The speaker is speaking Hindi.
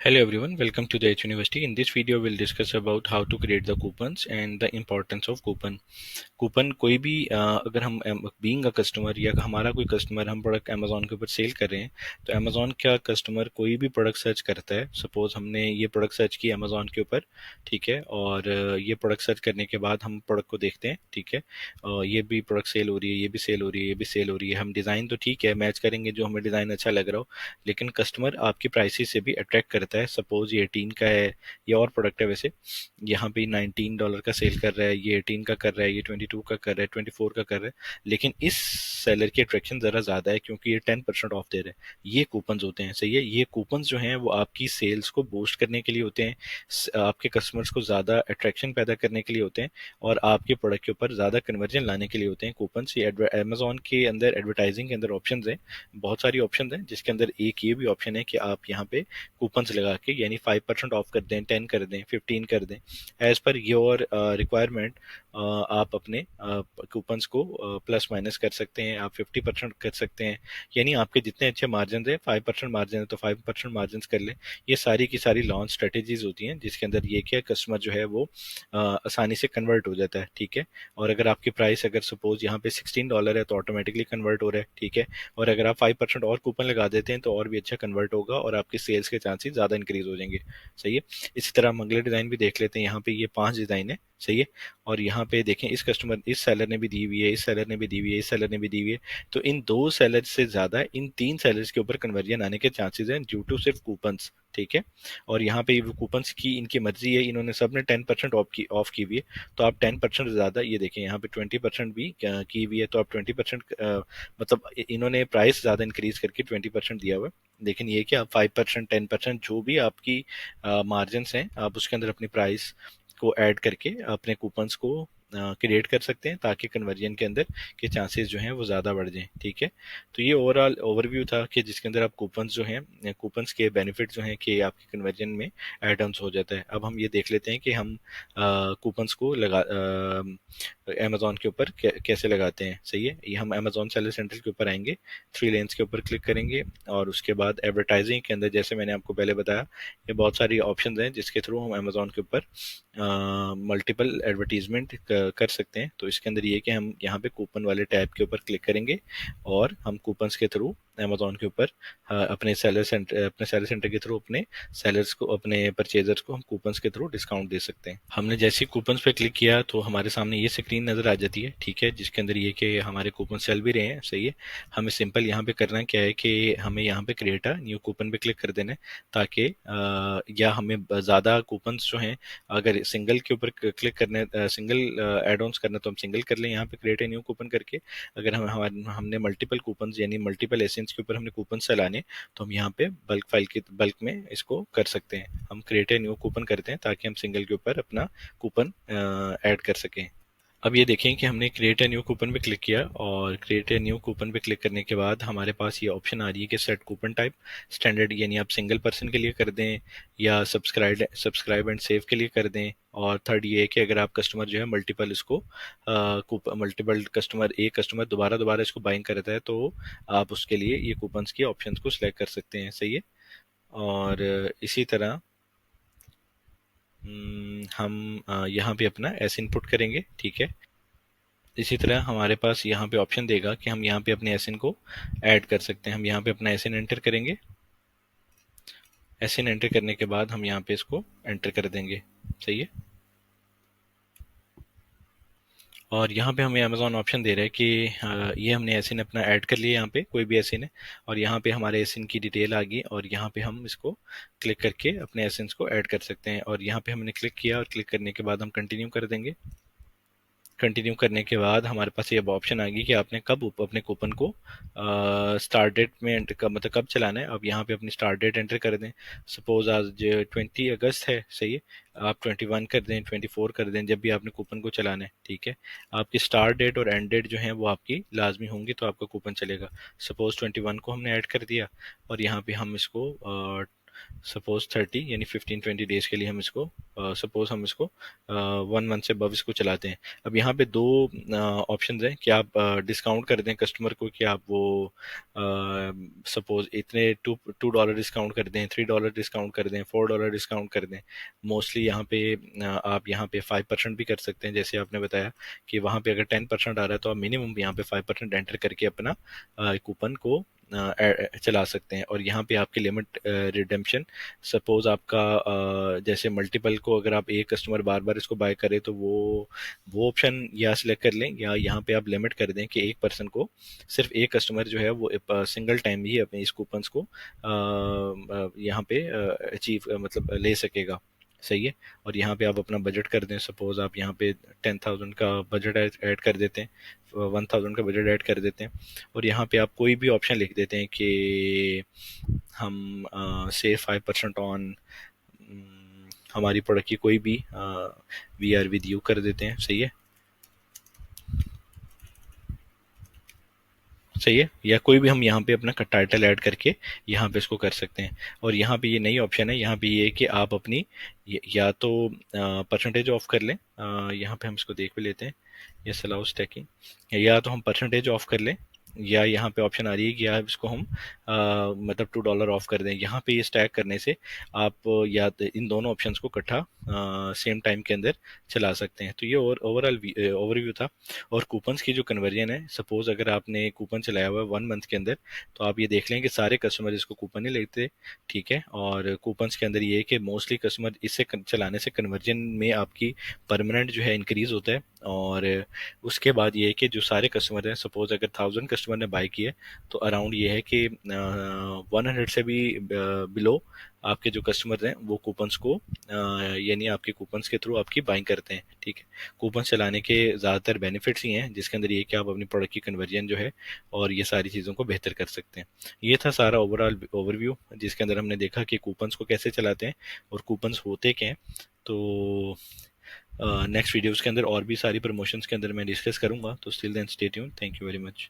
Hello everyone, welcome to the H University. In this video, we'll discuss about how to create the coupons and the importance of coupon. Coupon कोई भी अगर हम बीइंग अ कस्टमर या हमारा कोई कस्टमर हम प्रोडक्ट अमेजोन के ऊपर सेल कर रहे हैं तो अमेजोन का कस्टमर कोई भी प्रोडक्ट सर्च करता है। सपोज हमने ये प्रोडक्ट सर्च किया अमेजोन के ऊपर, ठीक है, और ये प्रोडक्ट सर्च करने के बाद हम प्रोडक्ट को देखते हैं, ठीक है, ये भी प्रोडक्ट सेल हो रही है, ये भी सेल हो रही है, ये भी सेल हो रही है। हम डिज़ाइन तो ठीक है मैच करेंगे जो हमें डिज़ाइन अच्छा लग रहा हो, लेकिन कस्टमर आपकी प्राइसेस से भी अट्रैक्ट करता है। सपोज ये 18 का है, ये और प्रोडक्ट है वैसे, यहाँ पे $19 का सेल कर रहा है, ये 18 का कर रहा है, ये 22 का कर रहा है, 24 का कर रहा है, लेकिन इस सेलर की अट्रैक्शन ज़रा ज़्यादा है क्योंकि ये 10% ऑफ दे रहे हैं। ये कूपन्स होते हैं, सही है। ये कूपन्स जो हैं वो आपकी सेल्स को बूस्ट करने के लिए होते हैं, आपके कस्टमर्स को ज़्यादा अट्रैक्शन पैदा करने के लिए होते हैं और आपके प्रोडक्ट के ऊपर ज़्यादा कन्वर्जन लाने के लिए होते हैं कूपन्स। ये अमेजोन के अंदर एडवर्टाइजिंग के अंदर ऑप्शन हैं, बहुत सारी ऑप्शन हैं, जिसके अंदर एक ये भी ऑप्शन है कि आप यहाँ पे कूपन्स लगा के यानी 5% ऑफ कर दें, 10 कर दें, 15 कर दें, एज पर योर रिक्वायरमेंट। आप अपने कूपन्स को प्लस माइनस कर सकते हैं, आप 50% कर सकते हैं, यानी आपके जितने अच्छे मार्जिन है, 5% मार्जिन है तो 5% मार्जिन कर लें। ये सारी की सारी लॉन्च स्ट्रेटेजीज होती हैं जिसके अंदर ये क्या कस्टमर जो है वो आसानी से कन्वर्ट हो जाता है, ठीक है। और अगर आपकी प्राइस अगर सपोज यहाँ पे $16 है तो ऑटोमेटिकली कन्वर्ट हो रहा है, ठीक है। और अगर आप 5% और कूपन लगा देते हैं तो और भी अच्छा कन्वर्ट होगा और आपकी सेल्स के चांसेस ज़्यादा इंक्रीज हो जाएंगे, सही है। इसी तरह हम अगले डिज़ाइन भी देख लेते हैं। यहाँ पे ये 5 डिज़ाइन है, सही है। और यहाँ पे देखें इस कस्टमर, इस सेलर ने भी दी हुई है, इस सेलर ने भी दी हुई है, इस सेलर ने भी दी हुई है, तो इन 2 सेलर से ज़्यादा इन 3 सेलर्स के ऊपर कन्वर्जन आने के चांसेस हैं ड्यू टू सिर्फ कूपन्स, ठीक है। और यहाँ पे वो कूपन्स की इनकी मर्जी है, इन्होंने सबने 10% ऑफ की हुई है, तो आप 10% ज़्यादा, ये देखें यहाँ पे 20% भी की हुई है, तो आप 20% मतलब इन्होंने प्राइस ज़्यादा इंक्रीज करके 20% दिया हुआ है। लेकिन ये कि आप 5%, 10% जो भी आपकी मार्जिन हैं आप उसके अंदर अपनी प्राइस को ऐड करके अपने कूपन्स को क्रिएट कर सकते हैं ताकि कन्वर्जन के अंदर के चांसेस जो हैं वो ज़्यादा बढ़ जाएं, ठीक है। तो ये ओवरऑल ओवरव्यू था कि जिसके अंदर आप कूपन्स जो हैं, कूपन्स के बेनिफिट जो हैं कि आपके कन्वर्जन में एड ऑन्स हो जाता है। अब हम ये देख लेते हैं कि हम कूपन्स को लगा अमेजोन के ऊपर कैसे लगाते हैं, सही है। ये हम अमेजोन सेलर सेंटर के ऊपर आएंगे, 3 लेन्स के ऊपर क्लिक करेंगे और उसके बाद एडवर्टाइजिंग के अंदर जैसे मैंने आपको पहले बताया ये बहुत सारी ऑप्शन हैं जिसके थ्रू हम अमेजोन के ऊपर मल्टीपल एडवर्टीजमेंट कर सकते हैं। तो इसके अंदर ये कि हम यहाँ पे कूपन वाले टैब के ऊपर क्लिक करेंगे और हम कूपन्स के थ्रू अमेजोन के ऊपर अपने सेलर सेंटर के थ्रू अपने सेलर्स को, अपने परचेजर्स को हम कूपन्स के थ्रू डिस्काउंट दे सकते हैं। हमने जैसे ही कूपन्स पे क्लिक किया तो हमारे सामने ये स्क्रीन नज़र आ जाती है, ठीक है, जिसके अंदर ये कि हमारे कूपन चल भी रहे हैं, सही है। हमें सिंपल यहाँ पे करना क्या है कि हमें यहाँ पे क्रिएट अ न्यू कूपन पे क्लिक कर देना है ताकि या हमें ज़्यादा कूपन्स जो हैं अगर सिंगल के ऊपर क्लिक करने, सिंगल एड ऑन्स करना तो हम सिंगल कर लें यहाँ पे क्रिएट ए न्यू कूपन करके। अगर हमने मल्टीपल कूपन यानी मल्टीपल एसेंस के ऊपर हमने कूपन चलाने तो हम यहाँ पे बल्क में इसको कर सकते हैं। हम क्रिएट ए न्यू कूपन करते हैं ताकि हम सिंगल के ऊपर अपना कूपन ऐड कर सकें। अब ये देखें कि हमने क्रिएट ए न्यू कूपन पे क्लिक किया और क्रिएट ए न्यू कूपन पे क्लिक करने के बाद हमारे पास ये ऑप्शन आ रही है कि सेट कूपन टाइप स्टैंडर्ड, यानी आप सिंगल पर्सन के लिए कर दें या सब्सक्राइब एंड सेव के लिए कर दें। और थर्ड ये है कि अगर आप कस्टमर जो है मल्टीपल इसको मल्टीपल कस्टमर, एक कस्टमर दोबारा दोबारा इसको बाइंग करता है तो आप उसके लिए ये कूपन्स की ऑप्शन को सिलेक्ट कर सकते हैं, सही है। और इसी तरह हम यहाँ पे अपना एस इनपुट करेंगे, ठीक है। इसी तरह हमारे पास यहाँ पे ऑप्शन देगा कि हम यहाँ पे अपने एसएन को ऐड कर सकते हैं। हम यहाँ पे अपना एसएन एंटर करेंगे, एसएन एंटर करने के बाद हम यहाँ पे इसको एंटर कर देंगे, सही है। और यहाँ पे हमें अमेजोन ऑप्शन दे रहा है कि ये हमने एसएन अपना ऐड कर लिया, यहाँ पे कोई भी एसएन है और यहाँ पे हमारे एसएन की डिटेल आ गई और यहाँ पे हम इसको क्लिक करके अपने एसएन को ऐड कर सकते हैं। और यहाँ पे हमने क्लिक किया और क्लिक करने के बाद हम कंटिन्यू कर देंगे। कंटिन्यू करने के बाद हमारे पास ये ऑप्शन आ गई कि आपने कब अपने कूपन को स्टार्ट डेट में एंटर कब, मतलब कब चलाना है। अब यहाँ पे अपनी स्टार्ट डेट एंटर कर दें। सपोज आज 20 अगस्त है, सही है। आप 21 कर दें, 24 कर दें, जब भी आपने कूपन को चलाना है, ठीक है। आपकी स्टार्ट डेट और एंड डेट जो है वो आपकी लाजमी होंगी तो आपका कूपन चलेगा। सपोज 21 को हमने ऐड कर दिया और यहाँ पे हम इसको सपोज 30 यानी 15-20 डेज के लिए हम इसको सपोज हम इसको 1 मंथ से above इसको चलाते हैं। अब यहाँ पे दो ऑप्शंस हैं कि आप डिस्काउंट कर दें कस्टमर को, कि आप वो सपोज इतने $2 डिस्काउंट कर दें, $3 डिस्काउंट कर दें, $4 डिस्काउंट कर दें। मोस्टली यहाँ पे आप यहाँ पे 5% भी कर सकते हैं, जैसे आपने बताया कि वहाँ पे अगर 10% आ रहा है तो आप मिनिमम यहाँ पे 5% एंटर करके अपना कूपन को चला सकते हैं। और यहाँ पे आपकी लिमिट रिडेम्पशन, सपोज आपका जैसे मल्टीपल को अगर आप एक कस्टमर बार बार इसको बाय करे तो वो ऑप्शन या सिलेक्ट कर लें, या यहाँ पे आप लिमिट कर दें कि एक पर्सन को, सिर्फ एक कस्टमर जो है वो सिंगल टाइम ही अपने इस कूपन्स को यहाँ पे अचीव मतलब ले सकेगा। सही है। और यहाँ पे आप अपना बजट कर दें, सपोज आप यहाँ पे 10,000 का बजट ऐड कर देते हैं, 1,000 का बजट ऐड कर देते हैं। और यहाँ पे आप कोई भी ऑप्शन लिख देते हैं कि हम से 5% ऑन हमारी प्रोडक्ट की कोई भी वी आर विद यू कर देते हैं। सही है। सही है। या कोई भी हम यहाँ पे अपना टाइटल ऐड करके यहाँ पे इसको कर सकते हैं। और यहाँ पे ये नई ऑप्शन है, यहाँ पे ये है कि आप अपनी या तो परसेंटेज ऑफ कर लें, यहाँ पे हम इसको देख भी लेते हैं, यस अलाउ स्टैकिंग, या तो हम परसेंटेज ऑफ कर लें, या यहाँ पे ऑप्शन आ रही है कि आप इसको हम मतलब $2 ऑफ कर दें। यहाँ पे ये स्टैक करने से आप या तो इन दोनों ऑप्शंस को इकट्ठा सेम टाइम के अंदर चला सकते हैं। तो ये ओवरऑल ओवरव्यू था। और कूपन्स की जो कन्वर्जन है, सपोज अगर आपने कूपन चलाया हुआ है 1 मंथ के अंदर, तो आप ये देख लें कि सारे कस्टमर इसको कूपन ही लेते। ठीक है। और कूपन्स के अंदर ये है कि मोस्टली कस्टमर इससे चलाने से कन्वर्जन में आपकी परमानेंट जो है इंक्रीज होता है। और उसके बाद ये है कि जो सारे कस्टमर हैं, सपोज अगर 1,000 कस्टमर ने बाय किए, तो अराउंड ये है कि 100 से भी बिलो आपके जो कस्टमर हैं वो कूपन्स को यानी आपके कूपन्स के थ्रू आपकी बाइंग करते हैं। ठीक है। कूपन चलाने के ज़्यादातर बेनिफिट्स ही हैं, जिसके अंदर ये कि आप अपनी प्रोडक्ट की कन्वर्जन जो है और ये सारी चीज़ों को बेहतर कर सकते हैं। ये था सारा ओवरऑल ओवरव्यू, जिसके अंदर हमने देखा कि कूपन्स को कैसे चलाते हैं और कूपन्स होते क्या हैं। तो नेक्स्ट वीडियोस के अंदर और भी सारी प्रमोशंस के अंदर मैं डिस्कस करूंगा। तो still then stay tuned. Thank you very much.